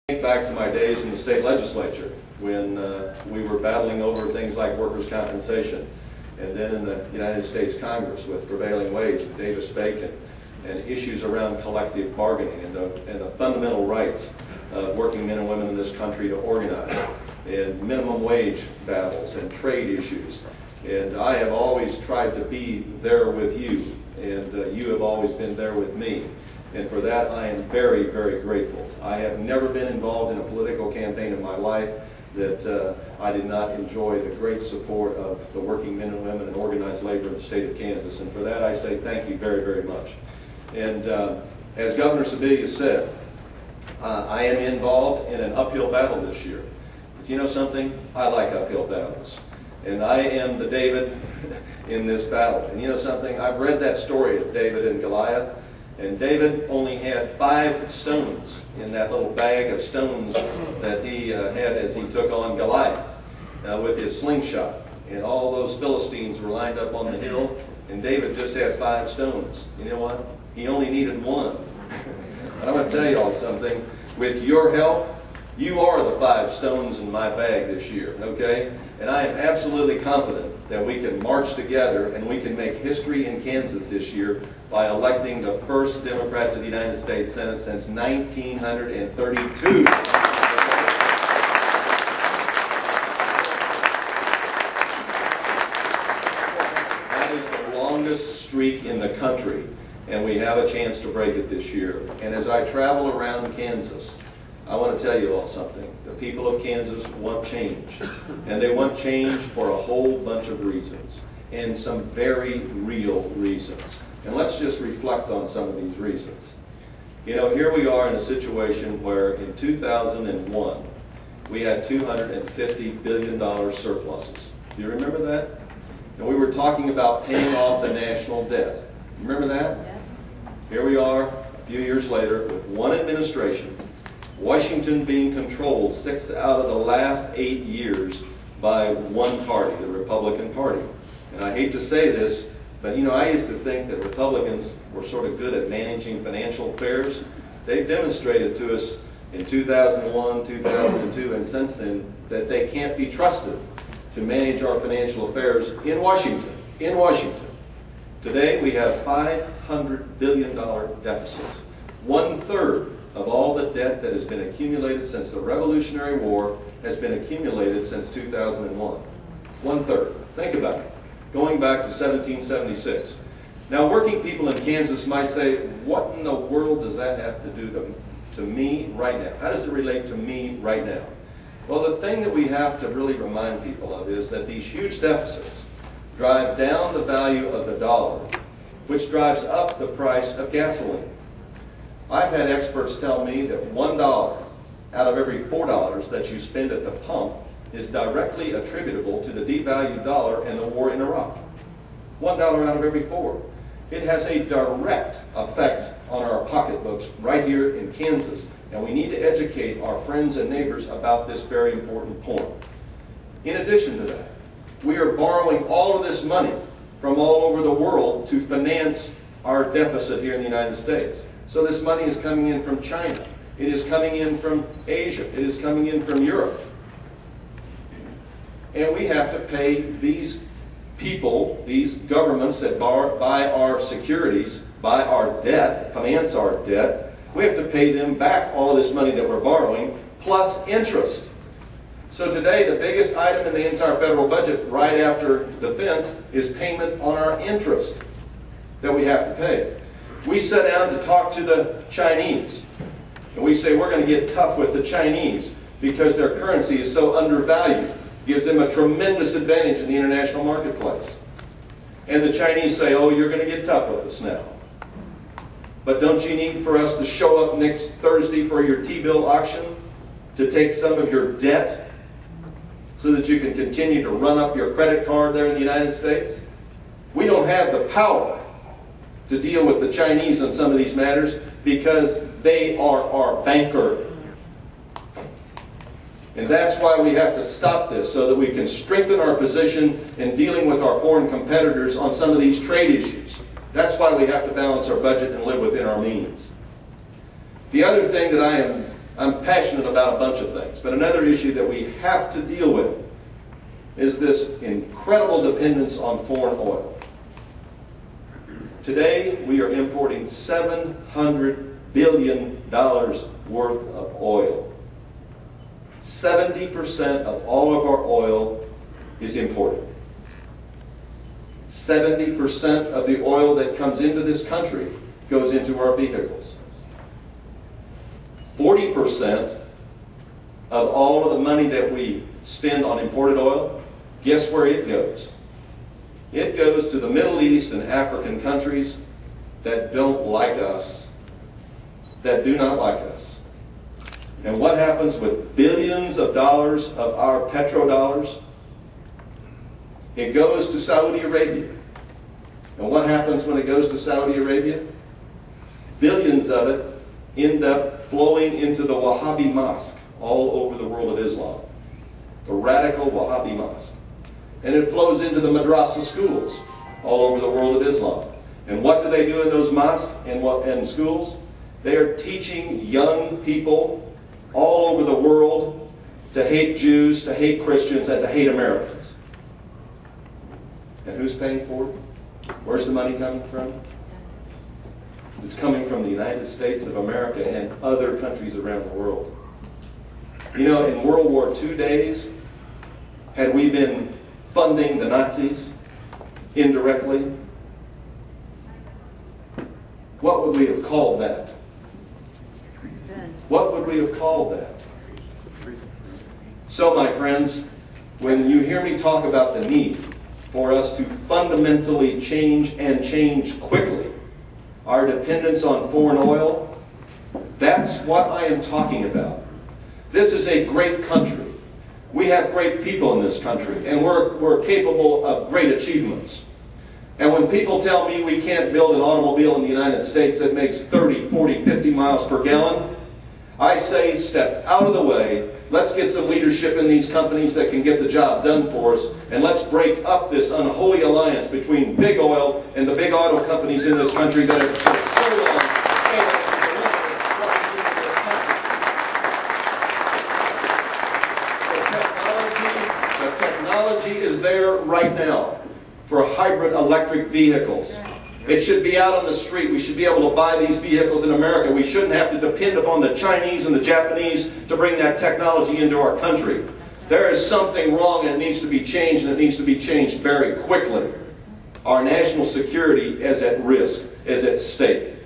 Think back to my days in the state legislature when we were battling over things like workers' compensation, and then in the United States Congress with prevailing wage and Davis-Bacon and issues around collective bargaining and the fundamental rights of working men and women in this country to organize, and minimum wage battles and trade issues. And I have always tried to be there with you, and you have always been there with me. And for that, I am very, very grateful. I have never been involved in a political campaign in my life that I did not enjoy the great support of the working men and women in organized labor in the state of Kansas. And for that, I say thank you very, very much. And as Governor Sebelius said, I am involved in an uphill battle this year. But you know something? I like uphill battles. And I am the David in this battle. And you know something? I've read that story of David and Goliath. And David only had 5 stones in that little bag of stones that he had as he took on Goliath with his slingshot. And all those Philistines were lined up on the hill, and David just had 5 stones. You know what? He only needed 1. I'm going to tell you all something. With your help, you are the 5 stones in my bag this year, okay? And I am absolutely confident that we can march together and we can make history in Kansas this year by electing the first Democrat to the United States Senate since 1932. That is the longest streak in the country, and we have a chance to break it this year. And as I travel around Kansas, I want to tell you all something. The people of Kansas want change, and they want change for a whole bunch of reasons, and some very real reasons. And let's just reflect on some of these reasons. You know, here we are in a situation where in 2001, we had $250 billion surpluses. Do you remember that? And we were talking about paying off the national debt. Remember that? Yeah. Here we are a few years later with one administration, Washington being controlled 6 out of the last 8 years by one party, the Republican Party. And I hate to say this, but you know, I used to think that Republicans were sort of good at managing financial affairs. They've demonstrated to us in 2001, 2002, and since then that they can't be trusted to manage our financial affairs in Washington. In Washington. Today we have $500 billion deficits. 1/3 of all the debt that has been accumulated since the Revolutionary War has been accumulated since 2001. 1/3. Think about it. Going back to 1776. Now, working people in Kansas might say, what in the world does that have to do to me right now? How does it relate to me right now? Well, the thing that we have to really remind people of is that these huge deficits drive down the value of the dollar, which drives up the price of gasoline. I've had experts tell me that $1 out of every $4 that you spend at the pump is directly attributable to the devalued dollar and the war in Iraq. $1 out of every 4. It has a direct effect on our pocketbooks right here in Kansas, and we need to educate our friends and neighbors about this very important point. In addition to that, we are borrowing all of this money from all over the world to finance our deficit here in the United States. So this money is coming in from China. It is coming in from Asia. It is coming in from Europe. And we have to pay these people, these governments that buy our securities, buy our debt, finance our debt. We have to pay them back all of this money that we're borrowing, plus interest. So today, the biggest item in the entire federal budget, right after defense, is payment on our interest that we have to pay. We sit down to talk to the Chinese, and we say we're going to get tough with the Chinese because their currency is so undervalued. Gives them a tremendous advantage in the international marketplace. And the Chinese say, oh, you're going to get tough with us now. But don't you need for us to show up next Thursday for your T-bill auction to take some of your debt so that you can continue to run up your credit card there in the United States? We don't have the power to deal with the Chinese on some of these matters because they are our banker. And that's why we have to stop this, so that we can strengthen our position in dealing with our foreign competitors on some of these trade issues. That's why we have to balance our budget and live within our means. The other thing that I am I'm passionate about a bunch of things, but another issue that we have to deal with is this incredible dependence on foreign oil. Today, we are importing $700 billion worth of oil. 70% of all of our oil is imported. 70% of the oil that comes into this country goes into our vehicles. 40% of all of the money that we spend on imported oil, guess where it goes? It goes to the Middle East and African countries that don't like us, that do not like us. And what happens with billions of dollars of our petrodollars? It goes to Saudi Arabia. And what happens when it goes to Saudi Arabia? Billions of it end up flowing into the Wahhabi mosque all over the world of Islam. The radical Wahhabi mosque. And it flows into the madrasa schools all over the world of Islam. And what do they do in those mosques and schools? They are teaching young people all over the world to hate Jews, to hate Christians, and to hate Americans. And who's paying for it? Where's the money coming from? It's coming from the United States of America and other countries around the world. You know, in World War II days, had we been funding the Nazis indirectly, what would we have called that? What would we have called that? So, my friends, when you hear me talk about the need for us to fundamentally change and change quickly our dependence on foreign oil, that's what I am talking about. This is a great country. We have great people in this country, and we're capable of great achievements. And when people tell me we can't build an automobile in the United States that makes 30, 40, 50 miles per gallon, I say step out of the way. Let's get some leadership in these companies that can get the job done for us, and let's break up this unholy alliance between big oil and the big auto companies in this country that have for so long failed. The technology is there right now for hybrid electric vehicles. It should be out on the street. We should be able to buy these vehicles in America. We shouldn't have to depend upon the Chinese and the Japanese to bring that technology into our country. There is something wrong and it needs to be changed, and it needs to be changed very quickly. Our national security is at risk, is at stake.